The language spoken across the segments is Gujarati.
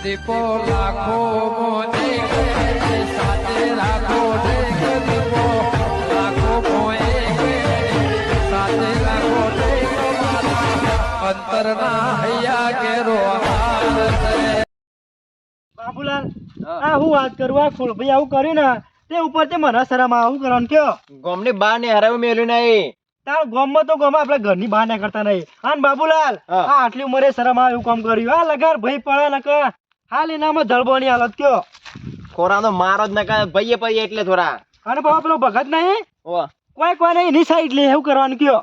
દીપો લાખો મોને સાથે રાખો દીપો લાખો મોએ સાથે રાખો અંતરના હૈયા કેરો બાબુલાલ આ હું વાત કરું આ ફૂલ ભાઈ આવું કર્યું ને તે ઉપર તે મને શરમ આવું કરવાનું કયો ગોમની બહાર ને હરાવી મેલ્યું નહીં તાર ગામમાં તો ગામમાં આપણે ઘરની બહાર ના કરતા નહીં અને બાબુલાલ આ આટલી ઉંમરે શરમ આવે એવું કામ કર્યું આ લગાર ભાઈ પડે ને કે હાલ એનામાં જળબોની હાલત કયો ખોરા તો મારો જ નકા ભાઈએ પૈયે એટલે થોડા અને બાબા પેલો ભગત નહીં ઓ કોઈ નહીં એની સાઈડ લે એવું કરવાનું કયો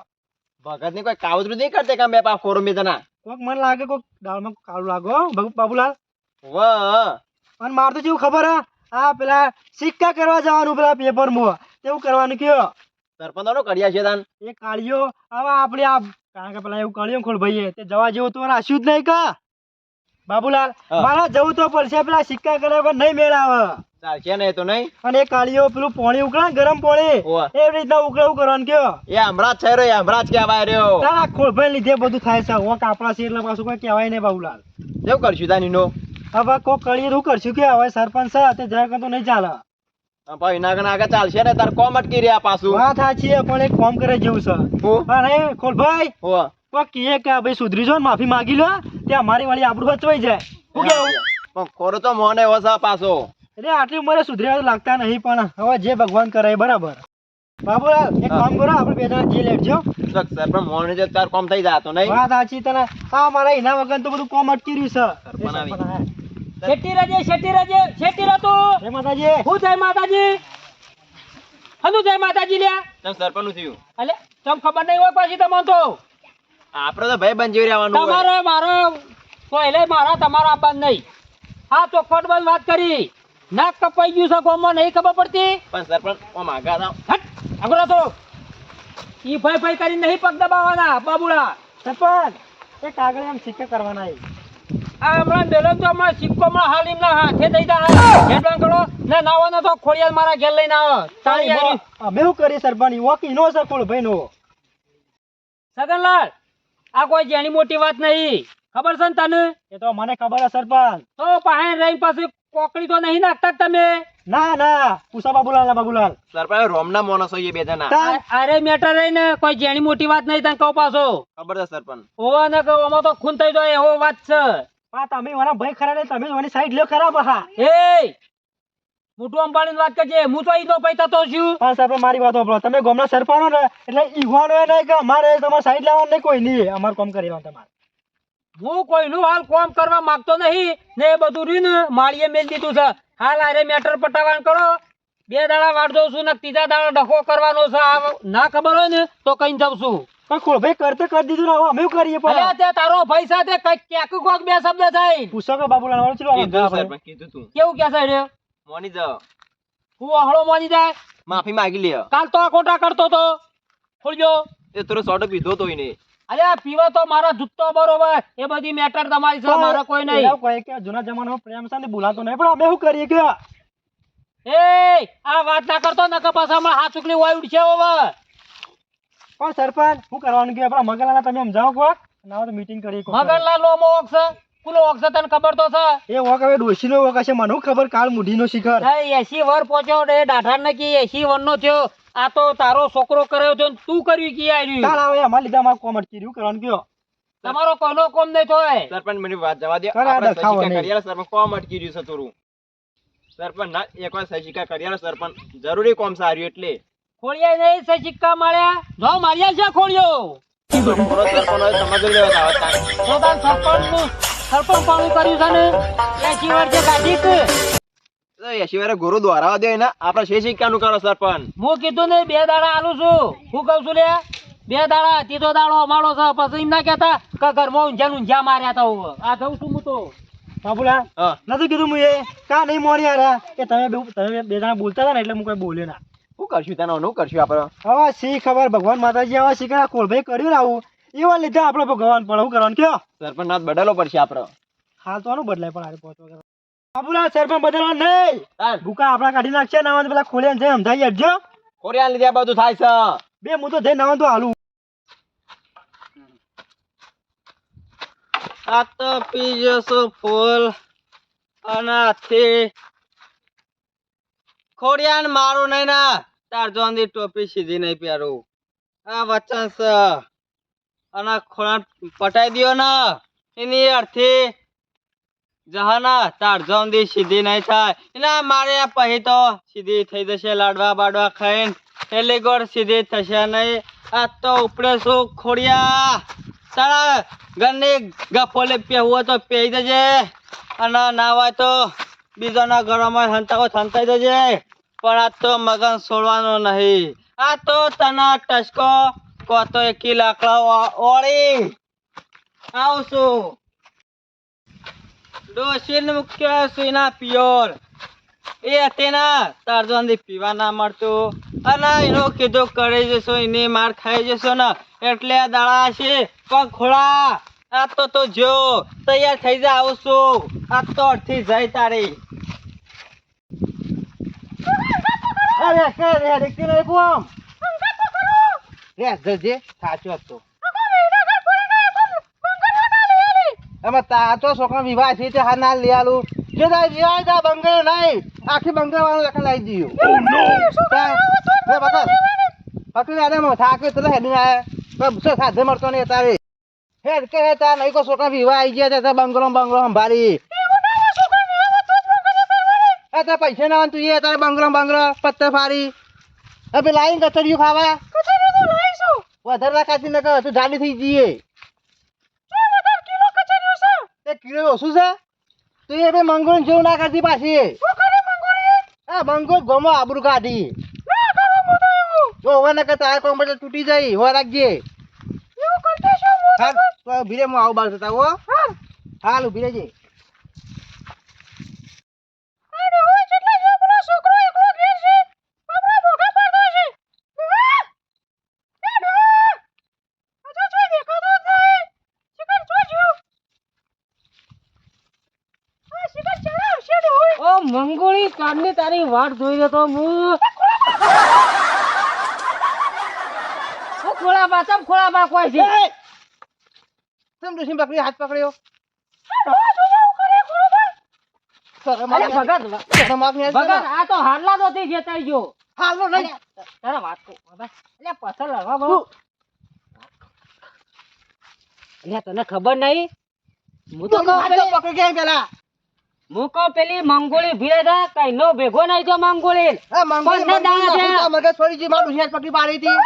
ભગત ની કોઈ કાવતરું નહીં કરતે કામ બે પા ખોરો મેતના કોક મને લાગે કોક દાળમાં કાળું લાગો બાબુલાલ વાહ અને માર તો જેવું ખબર હે આ પેલા સિક્કા કરવા જવાનું પેલા પેપરમાં તેવું કરવાનું કયો સરપંચ નો કર્યા છે તાન એ કાળિયો હવે આપણે આ કારણ કે પેલા એવું કાળિયો ખોલ ભાઈએ તે જવા જેવું તો રાખ્યું જ નહીં કા બાબુલાલ મારા જવું તો પડશે પેલા સિક્કા કરે વગર નહીં મેળ આવે ચાલશે ને એ તો નહીં અને એ કાળિયો પેલું પાણી ઉકળે ગરમ પાણી એ રીતના ઉકળવું કરવાનું કયો એ હમણાં જ છે રહ્યો હમણાં જ કહેવાય રહ્યો તારા ખોલભાઈ લીધે બધું થાય છે હું કાપડા છે એટલે પાછું કોઈ કહેવાય નહીં બાબુલાલ કેવું કરશું તાનીનો હવે કોક કરીએ શું કરશું કે હવે સરપંચ છે તે જરા કરતો નહીં ચાલે ભાઈ ના આગળ ચાલશે ને તાર કોમ અટકી રહ્યા પાછું વાત સાચી પણ એક કામ કરે જેવું છે અરે ખોલભાઈ હો કોક કહે કે ભાઈ સુધરી જો ને માફી માંગી લો ત્યાં અમારી વાળી આપણું બચવાઈ જાય શું કેવું પણ ખોરો તો મોને વસા પાછો એટલે આટલી ઉંમરે સુધર્યા લાગતા નહીં પણ હવે જે ભગવાન કરે બરાબર બાબુલાલ એક કામ કરો આપણે બે જણા જે લેટજો સરપંચ મોને જો તાર કોમ થઈ જાતો નહીં વાત સાચી તને આ મારા એના વગર તો બધું કોમ અટકી રહ્યું છે સરપંચ આવી શેઠી રાજે શેઠી રાતો જય માતાજી હું જય માતાજી હનુ જય માતાજી લ્યા તમ સરપંચ નું થયું અલે તમ ખબર નહીં હોય પાછી તમને તો આપડે તો ભાઈ બંધ જેવી રહેવાનું હોય તમારે મારો પહેલે મારા તમારો આબાદ નહીં હા ચોખવટ બંધ વાત કરી નાક કપાઈ ગયું છે કોમમાં નહીં ખબર પડતી પણ સરપંચ કોમ આગળ આવ હટ આગળ તો ઈ ભાઈ ભાઈ કરી નહીં પગ દબાવવાના બાબુડા સરપંચ એ કાગળ એમ સિક્કા કરવાના આ હમણાં બેલન તો હમણાં સિક્કો માં હાલ એમના હાથે દઈ દા હેડવાન કરો ને નાવાનો તો ખોડિયાલ મારા ઘેર લઈને આવો તાળી આવી અમે શું કરીએ સરપંચ વોકી નો છે ખોલભાઈ નો સગનલાલ આ કોઈ જેની મોટી વાત નહીં ખબર છે ને તને એ તો મને ખબર છે સરપંચ તો પાહે રહીને પાછી કોકડી તો નહીં નાખતા તમે ના પૂછા બાબુલાલ સરપંચ રોમના મોનસ હોય બે જણા અરે મેટર રહીને કોઈ જેની મોટી વાત નહીં તને કહું પાછો ખબર છે સરપંચ ઓવા ને કહું આમાં તો ખૂન થઈ જાય એવો વાત છે પા તમે મારા ભાઈ ખરા ને તમે મારી સાઈડ લ્યો ખરાબ હા એ મોટું અંબાણી વાત કરજે હું તો ઈ નો પૈતા તો છું હા સરપંચ મારી વાત સાંભળો તમે ગામના સરપંચ ને એટલે ઈવાનો એ નહીં કે અમારે તમારે સાઈડ લેવાનું નહીં કોઈ નહીં અમારું કામ કરી લેવાનું તમારે હું કોઈનું હાલ કામ કરવા માંગતો નહીં ને એ બધું રહ્યું ને માળીએ મેલ દીધું છે હાલ આરે મેટર પટાવવાનું કરો 2 દાડા વાટ દઉં છું ને 3જા દાડા ડખો કરવાનો છે આ ના ખબર હોય ને તો કઈ જાઉં છું પણ ખોલભાઈ કરતે કરી દીધું ને હવે અમે કરીએ અલ્યા તે તારો ભાઈ સાથે કઈક ક્યાંક કોક બે શબ્દ થાય પૂછો કે બાબુલાલ વાળો ચલો કીધું સરપંચ કીધું તું કેવું કે છે રે મોની જાવ હું હળો માની જાય માફી માંગી લે કાલ તો આ ખોટા કરતો તો ખોલજો એ થોડો સોડો પીધો તો ને અલ્યા પીવો તો મારા જુત્તો બરોબર એ બધી મેટર તમારી છે મારે કોઈ નહીં કોઈ કે જૂના જમાનામાં પ્રેમ છે ને ભૂલાતો નહીં પણ અમે શું કરીએ કે એ આ વાત ના કરતો નકર પાછા હમણાં હાથ ચૂકલી હોય ઉડશે હવે પણ સરપંચ શું કરવાનું કે આપણા મગનલાલ તમે સમજાવો કોક ના તો મીટિંગ કરીએ મગનલાલ નો મોક છે કુલો ઓક છે તને ખબર તો છે એ વોક હવે ડોશી નો વોક હશે મને શું ખબર કાળ મુઢીનો શિખર 80 વર પહોંચ્યો રે દાઢાર ને કી 80 વર નો થયો આ તો તારો છોકરો કર્યો છે તું કર્યું કી આવ્યું ચાલ હવે અમાર લીધા અમાર કોમ અટકી રહ્યું કરવાનું કયો તમારો કોઈનો કોમ નહીં થાય સરપંચ મને વાત જવા દે કરે આપણે દેખાવો સહીકા નહીં. કરિયાલા સરપંચ કોમ અટકી રહ્યું છે તોરું સરપંચ ના એકવાર સહીકા કરિયાલા સરપંચ જરૂરી કોમ સાર્યું એટલે ખોળિયા નહીં છે સિક્કા માર્યા જો માર્યા છે ખોળિયો મોરો સરપંચ હોય સમજ લેવા આવતા તો તાર સરપંચ પાણું કર્યું છે ને 80 વર્ષે કાઢી કે તો યશીવારે ગુરુ દ્વારા દે ને આપણે છે સિક્કાનું કરો સરપંચ હું કીધું ને 2 દાડા આલું છું હું કહું છું લે 2 દાડા 3જો દાડો અમારો છે પછી એમ ના કહેતા કે ઘરમાં ઊંઝા માર્યા તા આ જઉં છું હું તો બાબુલા હા નથી કીધું હું એ કા નહીં મોરી યાર કે તમે બે જણા બોલતા હતા ને એટલે હું કોઈ બોલ્યો ના શું કરશું તેનો શું કરશું આપણે હવે શી ખબર ભગવાન માતાજી આવા શીખરા કોલભાઈ કર્યું ને આવું એવા લીધે આપણે ભગવાન પણ શું કરવાનું કયો સરપંચ ના બદલો પડશે આપણે હાલ તો આનું બદલાય પણ આરે પહોંચવા બાબુલા સરપંચ બદલવા નહીં ભૂકા આપણા કાઢી નાખશે નાવા પેલા ખોલે છે સમજાઈ હટજો કોરિયા લીધે આ બધું થાય છે બે હું તો જઈ નાવા તો હાલું આ તો પી જશો ફૂલ અને આથી ખોડિયાન મારું નહીં ના તાર જોંદી ટોપી સીધી નહીં પહેરું આ વચન છે અને ખોળા પટાઈ દ્યો ને એની અર્થી જહાના તાર જોંદી સીધી નહીં થાય એના મારે પછી તો સીધી થઈ જશે લાડવા બાડવા ખાઈને એટલે ગોળ સીધી થશે નહીં આ તો ઉપડે શું ખોડિયા તારા ઘરની ગફોલે પહેવું હોય તો પહેરી દેજે અને ના હોય તો બીજાના ઘરોમાં હંતાકો હંતાઈ દેજે પણ આ તો મગન છોડવાનો નહીં આ તો તને ટસકો કો તો એકી લાકડા ઓળી આવું છું ડોશીને મુખ્ય સુઈના પિયોર એ હતી ના તારજોંદી પીવા ના મળતું અને એનો કીધું કરી જશો એને માર ખાઈ જશો ને એટલે દાડા છે પગ ખોળા આ તો જો તૈયાર થઈ જા આવું છું આ તો અડધી જાય તારી અરે કે રે દેખતી નહીં કોમ રે જજે સાચો હતો એમાં તા તો છોકરા વિવાહ છે તે હા ના લઈ આલું જે જા બંગર નહીં આખી બંગર વાળો લખા લાવી દીયો રે બતા પકડી આને મો થાકે તો હેડી આય બસ સાધે મરતો નહીં તારે હેડ કે તા નહીં કો છોકરા વિવાહ આવી ગયા તા બંગરો સંભાળી તારે પૈસા ના તું એ તારે બંગરો પત્તર ફાડી હવે લાઈન કચરિયું ખાવા વધારે ના ખાતી ન તું જાડી થઈ જઈએ તે કિલો ઓછું છે તું એ મંગોળ જેવું ના કરતી પાછી હા મંગોળ ગમો આબરૂ કાઢી તો હવે ન કે તારે કોમ પછી તૂટી જાય હો રાખજે તો ભીરે હું આવું બાર થતા હો હાલ ઉભી રહેજે મંગોળી કારની તારી વાટ જોઈ રહ્યો તો હું ખોળા બા કોઈ છે સમજુ પકડી હાથ પકડ્યો ભગત આ તો હારલા તો થી જતાઈ ગયો હાલો નહીં તારા વાત કો એટલે પથ્થર લડવા બહુ એટલે તને ખબર નહીં હું તો પકડી ગયા પેલા હું કહું પેલી મંગોળી ભીરે થા કઈ નો ભેગો નહીં તો મંગોળી મગજ છોડી જી મારું શેર પકડી પાડી હતી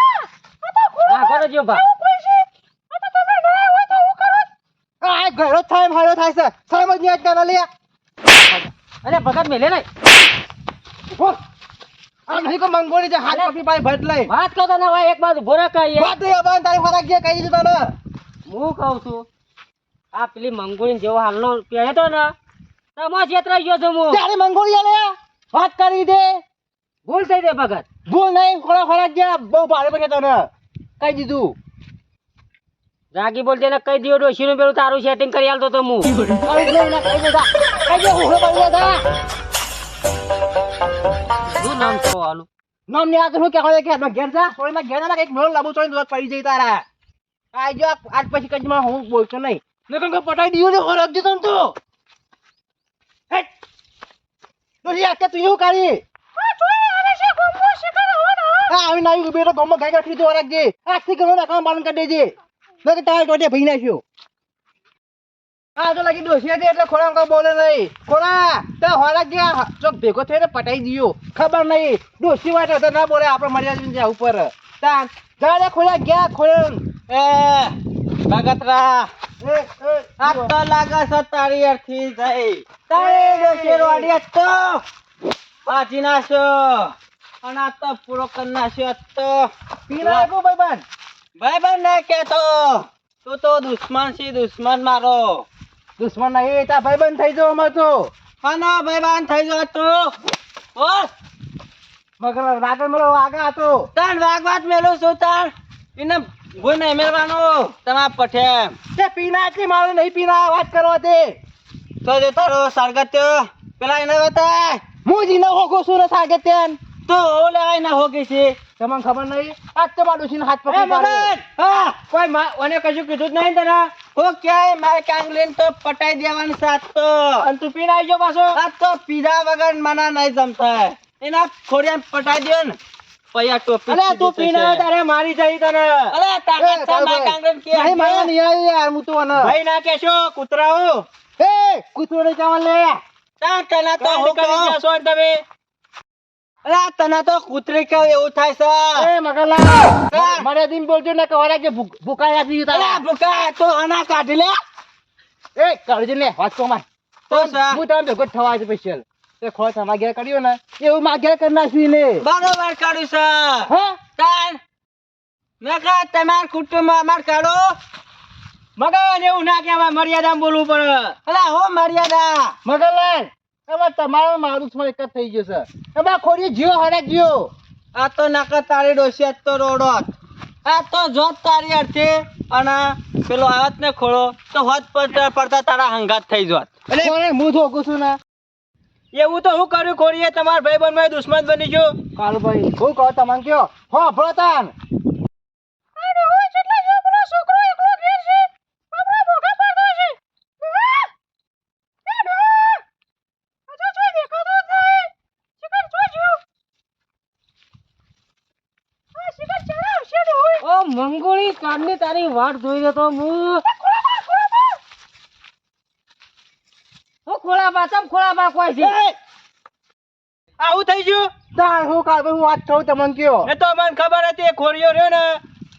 હા કરો જો બા આ ઘરો થાય મારો થાય છે સમજ નહીં કરવા લે અરે ભગત મેલે નહીં આ નહીં કો મંગોળી જે હાથ પકડી પાડી ભટ લઈ વાત કરતો ને ભાઈ એક બાજુ ભોરા કહીએ વાત એ બંધ તારી ફરક ગયા કહી દીધું તને હું કહું છું આ પેલી મંગોળી જેવો હાલનો પહેરે તો ને તમા છેતરાઈ ગયો છું હું ત્યારે મંગોળી આલે વાત કરી દે ભૂલ થઈ દે ભગત ભૂલ નહીં ખોળા ફરક ગયા બહુ ભારે પગે તને કહી દીધું રાગી બોલજે ને કહી દિયો ડોશીનું પેલું તારું સેટિંગ કરી આલતો તો હું કહી દે કહી દે હું બોલ્યો તા શું નામ છો આલું નામ ને આ તો શું કહેવાય કે ઘેર જા સોળી માં ઘેર ના એક મેળ લાબુ ચોઈ દોત પડી જઈ તારા આ જો આજ પછી કદી માં હું બોલતો નહીં ને કંક પટાઈ દીયો ને ફરક દીધો ને તો હેટ તો યાર કે તું એવું કરી હા આવી નાઈ બેટો ગમો ગાય ગાઠી તો રાખજે આજથી ગમો ના કામ પાલન કરી દેજે નકે તાળ ટોટે ભઈ નાખ્યો આ તો લાગી ડોસિયા દે એટલે ખોળા કો બોલે નહીં ખોળા તે હોરા ગયા ચોક ભેગો થઈને પટાઈ દીયો ખબર નહીં ડોસી વાટે તો ના બોલે આપણે મર્યાદા છે ઉપર તા ગાડે ખોળા ગયા ખોળા એ ભગતરા આ તો લાગે છે તારી અર્થી થઈ તારી ડોશી વાડી તો પાછી નાશો અને આ તો પૂરો કરી નાખ્યો તો પીના કો ભાઈબંધ ભાઈબંધ ને કેતો તું તો દુશ્મન છે દુશ્મન મારો દુશ્મન નહીં તા ભાઈબંધ થઈ જાવ અમાર તો અને ભાઈબંધ થઈ ગયો તું ઓ મગર રાગર મળો આગા હતો તાણ વાગવાત મેલું છું તાણ એને ભૂલ નહીં મેળવાનું તમારા પઠે તે પીના એટલી મારે નહીં પીના વાત કરવા દે તો જે તારો સ્વાગત પેલા એને બતાય હું જીને હોગો છું ને સાગે તેન તો ઓલા ના હોગી છે તમને ખબર નહીં આજ તો મારા ડોશીનો હાથ એ પકડી મગન પાડ્યો. હા કોઈ મને કશું કીધું જ નહીં તને હો ક્યાંય મારે કાંગલીન તો પટાઈ દેવાની સાથ તો અને તું પીને આવી જાઓ પાછો. આ તો પીધા વગર મને નહીં જમતા એના ખોડિયા પટાઈ દો ને પૈયા ટોપી અલે તું પીને આવ્યો તારે મારી જઈ તને. અલે એ, તાકાત છે મારે કાળુભાઈ. કાંગલીન કે નહીં, મારા નહીં આવી યાર, હું તો આને. ભાઈ ના કેશો કૂતરાઓ. એ, કૂતરો નહીં જવાનું લે. તા તને તો કાંઈ હું કરી કહું ગયા છો ને તમે. અલે તને તો કૂતરી કેવું એવું થાય છે એ, મગનલાલ, મર્યાદીમાં બોલજો ને કે વરાગ જે ભૂકા આપી દીધું અલે તારે. ભૂકા તો આના કાઢી લે એ, કરજે ને, વાત કહું માં. તો સા હું તમે ભેગો જ થવા આવ્યો special. તે ખોળ તમારા ઘેર કર્યો ને એવું મારા ઘેર કરી નાખ્યું ને. બરોબર કાઢ્યું છે હા? તાન મેં કહા તમાર કુટુંબ અમાર કાઢો મગન એવું ના કહેવાય, મર્યાદામાં બોલવું પડે. અલે હો મર્યાદા મગનલાલ, એમાં તમારો ને મારું દુશ્મન એક જ થઈ ગયો છે. એમાં ખોડીએ જીઓ હરાક જીઓ. આ તો નકર તારી ડોશિયાત તો રોડોત આ તો જોત તારી અર્થે અને પેલો આવત ને ખોળો તો હોત પડતા તારા હંગાત થઈ જોત કોણે હું ધોકું છું ને? એવું તો હું કર્યું ખોરીએ, તમારા ભાઈ બંધ દુશ્મન બની ગયો. કાળુભાઈ, હું કહું તમને કયો? હો, ભરો તાન. ઓ મંગોળી કારની તારી વાટ જોઈ રહ્યો તો હું. ખોળા બા ખોળા બા કોઈ છે. આવું થઈ ગયું તાન હું કાળુભાઈ, હું વાત કહું તમને કયો? એ તો મને ખબર હતી ખોરીઓ રહ્યો ને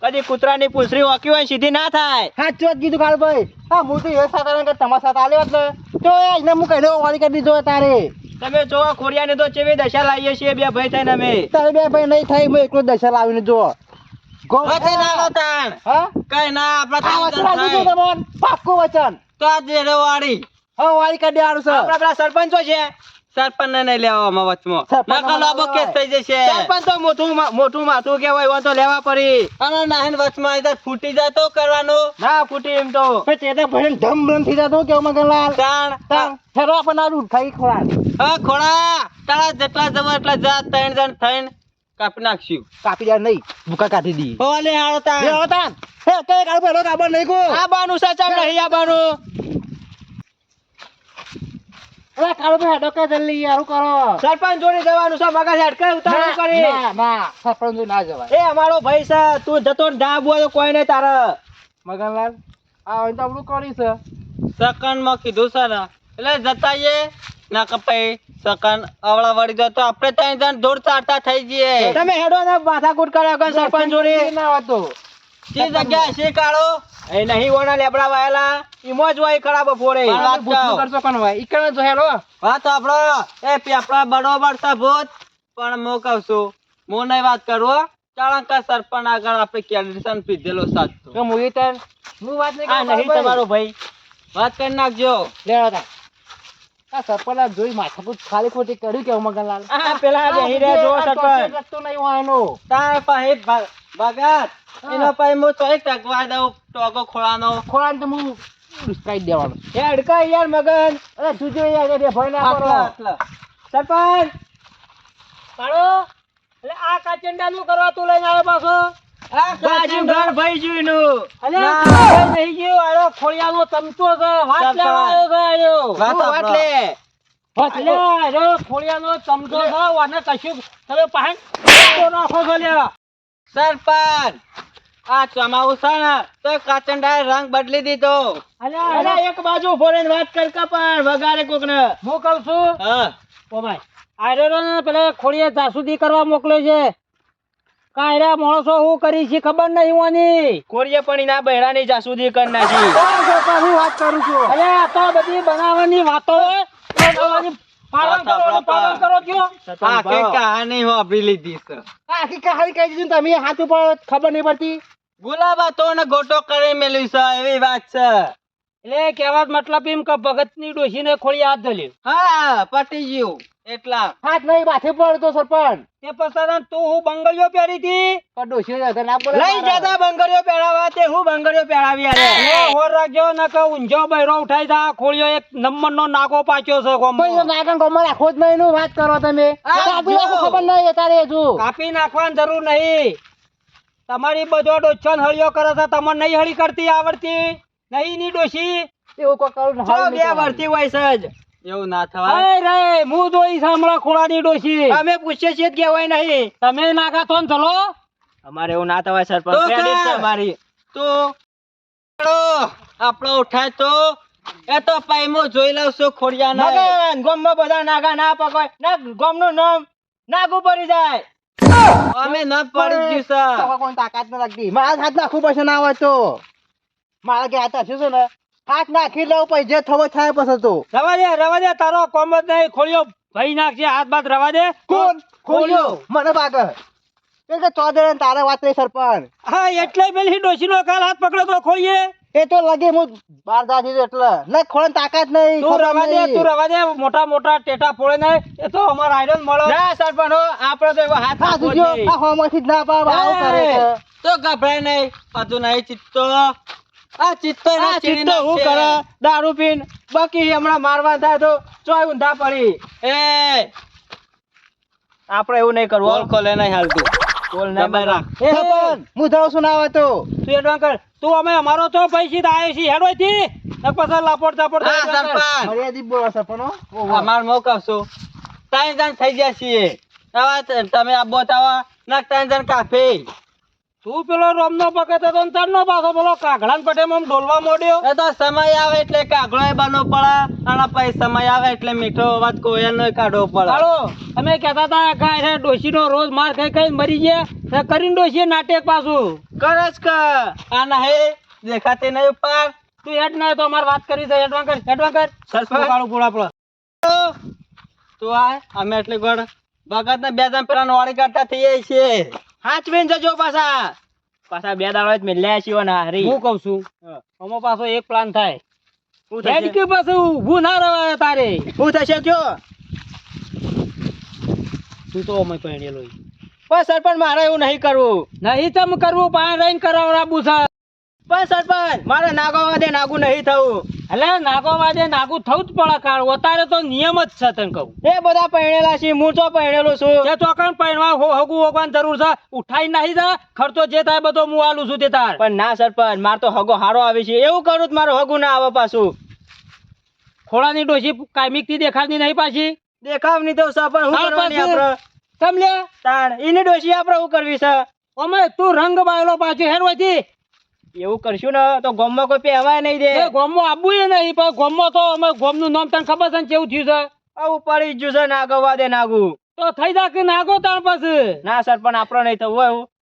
કદી કૂતરાની પૂંછડી વાંકી હોય સીધી ના થાય. સાચું જ કીધું કાળુભાઈ. હા, હું તો એ સાથે કે તમારા સાથે આલ્યો એટલે તો એને હું કહી દઉં વાળી કરી દીધો તારે. તમે જો ખોરિયાને તો ચેવી દશા લાવીએ છીએ બે ભાઈ થઈને અમે. તારે બે ભાઈ નહીં થાય, હું એકલો દશા લાવીને જો. વચન આલો તાણ હા? કઈ ના આપડા આ વચન ત્રણ આપી જણ દઉં થાય. તમને, પાક્કું વચન. તો આ જેડો વાળી હા, વાળી કરી દેવાનું છે. આપણા પેલા સરપંચો છે. સરપંચ ને નહીં લેવામાં વચમાં સરપંચને નકર લાંબો લેવાય. કેસ થઈ જશે સરપંચ તો મોટું માથું કહેવાય, એવા તો લેવા પડી. અને નાહીન વચમાં આવી જાય, ફૂટી જાય તો કરવાનું ના ફૂટી એમ તો. પણ તેના ભાઈને ધમ ધમ થઈ જતો કેવું મગનલાલ? તાણ તાન હેરો આપણને આ રૂટ ખાઈ ખોરાક. હા ખોડા તારા જેટલા જવા એટલા જા ત્રણ જણ થઈને કાપી નાખશું કાપી જાય નહીં, ભૂકા કાઢી દી. ભલે હારો તાણ લે તાન. હે, કઈ કાળુભાઈ હેરો કાબર નહીં કો. આ બાનું સચામ નહીં આ બાનું. અરે કાળુભાઈ હેડો કે જલ્દી યાર, શું કરો? સરપંચ જોડે જવાનું છે, મગજ હટકે ઉતાવળ કરી. ના, ના, સરપંચ જોડે ના જવાય. એ અમારો ભાઈ છે, તું જતો ને જા બોલ કોઈ નહીં તારે. મગનલાલ, આ હોય તો આપણું કરી છે. સકન માં કીધું સર એટલે જતાઈએ ના કપાઈ સકન અવળા વળી જાય તો આપણે ત્રણ જણ દોડ ચારતા થઈ જઈએ તમે હેડો ને માથાકૂટ કર્યા વગર સરપંચ જોડે. ના હતો. જે જગ્યા છે કાળો એ નહીં ઓના લેબડા વાયેલા ઈમો જ હોય ખરાબ બપોરે. પણ વાત ભૂતનું કહું. કરશો કોણ હોય? ઈ કરે તો હેડો. વાત આપણો એ પેપડા બરોબર છે ભૂત પણ હું કહું છું હું નહીં વાત કરું ચાણકા સરપંચ આગળ આપણે કેલ્ડ્રેશન પીધેલો સાથ તો કે હું ઈ તાર હું વાત નહીં આ કરું નહીં કાળુભાઈ. તમારો ભાઈ. વાત કરી નાખજો લેવા તાર. આ સરપંચ જોઈ માથાકૂટ ખાલી ખોટી કર્યું કેવું મગનલાલ? આ પેલા બેહી રહ્યા જો આ સરપંચ. ટોચે રસ્તો નહીં હોય એનો. તાર પાસે ભગત એનો પાસે હું તોય ટકવા દઉં ટોકો ખોળાનો ખોળાને તો હું ઉસકાઈ જ દેવાનો. એ અડકા યાર મગન. અરે જોજો યાર, એ ભય ના કરો. આટલા સરપંચ કાળો એટલે આ કાચંડા નું કરવા તું લઈને આવ્યો પાછો. આ બાજુ ઘર ભાઈ જોઈનું. અલે ના. ભાઈ નહીં ગયો આયો ખોળિયાનો ચમચો છે, વાત સરપંચ. લેવા આવ્યો છે આયો. વાત હું આપણો. લે. બસ, અલે આયો ખોળિયાનો ચમચો છે, વાને કશું તમે પાહે નાખો છો લ્યા. સરપંચ આ ચમાવું છે ને તો કાચંડાએ રંગ બદલી દીધો અલે એક બાજુ ઉભો રહીને વાત કર કપાણ વગાડે કોકને. હું કહું છું હા ઓ ભાઈ આયરો ને પેલા ખોળિયા જાસૂદી કરવા મોકલ્યો છે. કાયરા માણસો હું કરી છે ખબર નહીં હોવાની. ખોળિયા પણ ના બહેરાની જાસૂદી કરી નાખી. કોણ સરપંચ? હું વાત કરું છું. અરે આ તો બધી બનાવવાની વાતો હે. બનાવવાની પાલન કરો, પાલન કરો કયો. આખી કહાની વાપરી લીધી છે આખી કહાની કહી દીધી ને તમે હાથ ઉપર ખબર નહીં પડતી. ગુલાબા તો ને ગોટો કરી મેલ્યું છે એવી વાત છે એટલે કહેવાનો મતલબ એમ કે ભગતની ડોશીને ખોળિયા હાથ ધર્યો. હા પટી ગયું એટલા હાથ નહીં માથે પડતો સરપંચ તે પછી તું હું બંગડીઓ પહેરી હતી પણ ડોશી હશે ના બોલે લઈ જતા બંગડીઓ પહેરાવા તે હું બંગડીઓ પહેરાવી આલે હોર રાખજો ન કે ઊંઝો બૈરો ઉઠાઈ જા ખોળિયો એક નંબર નો નાગો પાચ્યો છે કોઈ તો નાગણ ગોમાં રાખો જ નહીં એનું વાત કરો તમે કાપી નાખો ખબર નહીં તારે હજુ કાપી નાખવાની જરૂર નહીં તમારી બધો ડોચન હળિયો કરે છે તમને નહીં હળી કરતી આવડતી નહીં ની ડોશી એવું કોઈ કરું ને જો હાલ બે નહીં વર્તી હોય છે જ એવું ના થવાય અરે રે હું જોઈ સાંભળા ખોળાની ડોશી અમે પૂછીએ છીએ કે હોય નહીં તમે નાગા છો ને ચલો અમારે એવું ના થવાય સરપંચ તો ક્રેડિટ છે કર. અમારી તો આપણો ઉઠાય તો એ તો પાઈમો જોઈ લઉં છું ખોડિયા ના ગોમમાં બધા નાગા ના પકવાય ના ગોમનું નામ નાગું પડી જાય અમે ન પડી ગયું તો કોઈ તાકાત ન લાગતી મારા હાથ નાખવું પડશે ના હોય તો મારા કે હાથ હશે ને હાથ નાખી લઉં પછી જે થવો થાય પછી તો રવા દે તારો કોમ જ નહીં ખોળિયો ભાઈ નાખશે હાથ બાદ રવા દે કોણ ખોલ્યો મને બાગર કે ચોદરે તારે વાત નહીં સરપંચ હા એટલે પેલી ડોશીનો કાલ હાથ પકડ્યો તો ખોળીએ એ તો લગે હું બાર દાદી એટલે ન ખોળન તાકાત નહીં તું ખબર રવા દે નહીં. તું રવા દે મોટા મોટા ટેટા ફોડે ને એ તો અમારા આયરન મળો ના સરપંચ હો આપણે તો એવો હાથ હા નાખવો જ જોજો નહીં. આ હોમાંથી જ ના પાવ આવું કરે છે. તો ગભરાય નહીં પાછું નહીં ચિત્તો આ ચિત્તો આ ચિત્તો હું કરે? દારૂ પીન બાકી હમણાં મારવા થાય તો ચોય ઊંધા પડી એ આપણે એવું નહીં કરવું બોલ ખોલે નહીં હાલતું બોલ નહીં રાખ એ સરપંચ હું જાઉં છું ના હોય તો તું એડવાન્સ કર તું અમે અમારો તો પૈસી આવ્યો છી હેડો થી ને પછી લાપોડ ચાપોડ હા સરપંચ મર્યાદિત બોલો સરપંચ હો. ઓહો. અમાર મો કહું ત્રણ જણ થઈ ગયા છીએ હવે તમે આ બતાવા ના ત્રણ જણ કાફે તું પેલો રોમનો પકડતો તો ને તારનો પાછો પેલો કાગડાન પટેમાં ડોલવા મોડ્યો એ તો સમય આવે એટલે કાગડો બનવો પડે અને પછી સમય આવે એટલે મીઠો અવાજ કોયલનો કાઢવો પડે હાલો તમે કહેતા હતા કે આ ડોશીનો રોજ માર ખાઈ ખાઈ મરી ગયા ને કરીને ડોશીએ નાટક પાછું કરસ કે આ નહીં દેખાતે નહીં ઉપર તું હેડ ના તો અમારે વાત કરી છે એડવાન્સ કર સરપંચ. કાળું પૂરા પડે તો આ અમે એટલે ગોળ ભગત ને બે જણ પેલા વાળી કરતા થઈએ છીએ હાચવીને જજો પાછા બે દાડો જ મિલ્યા છીએ ને હારી હું કઉ છું આમાં પાછો એક પ્લાન થાય શું હેડ થશે? કે પાછું ઊભું ના રવાય તારે શું થશે કયો તું તો અમે પહેણેલો પણ સરપંચ મારે એવું નહીં કરવું નહીં તમ કરવું પાણી રહીને કરાવડાવું છે પણ સરપંચ મારે નાગો વાદે નાગું નહીં થવું એટલે નાગો વાદે નાગું થવું જ પડે કાળ અત્યારે તો નિયમ જ છે તને કહું એ બધા પહેણેલા છે હું તો પહેણેલો છું તે ચોકણ પહેરવા હગું હોગવાની જરૂર છે ઉઠાઈ નહીં જા ખર્ચો જે થાય બધો હું આલું છું તે તાર પણ ના સરપંચ માર તો હગો હારો આવે છે એવું કરું તો મારું હગું ના આવે પાછું ખોળાની ડોશી કાયમિક થી દેખાડની નહીં પાછી દેખાવ નહીં તો સરપંચ હું તાર કરવાની પાસે આપણે તમ લે તાણ એની ડોશી આપણે શું કરવી છે અમે તું રંગ બાયલો પાછો હેરવાથી એવું કરશું ને તો ગામમાં કોઈ પહેવાય નહીં દે એ ગોમમાં આબુ એ નહીં પણ ગોમમાં તો અમે ગોમનું નામ તને ખબર છે ને કેવું થયું છે આવું પડી જ ગયું છે નાગો વાદે નાગું તો થઈ જા કે નાગો તાર પાસે ના સરપંચ આપણો નહીં થવું હોય એવું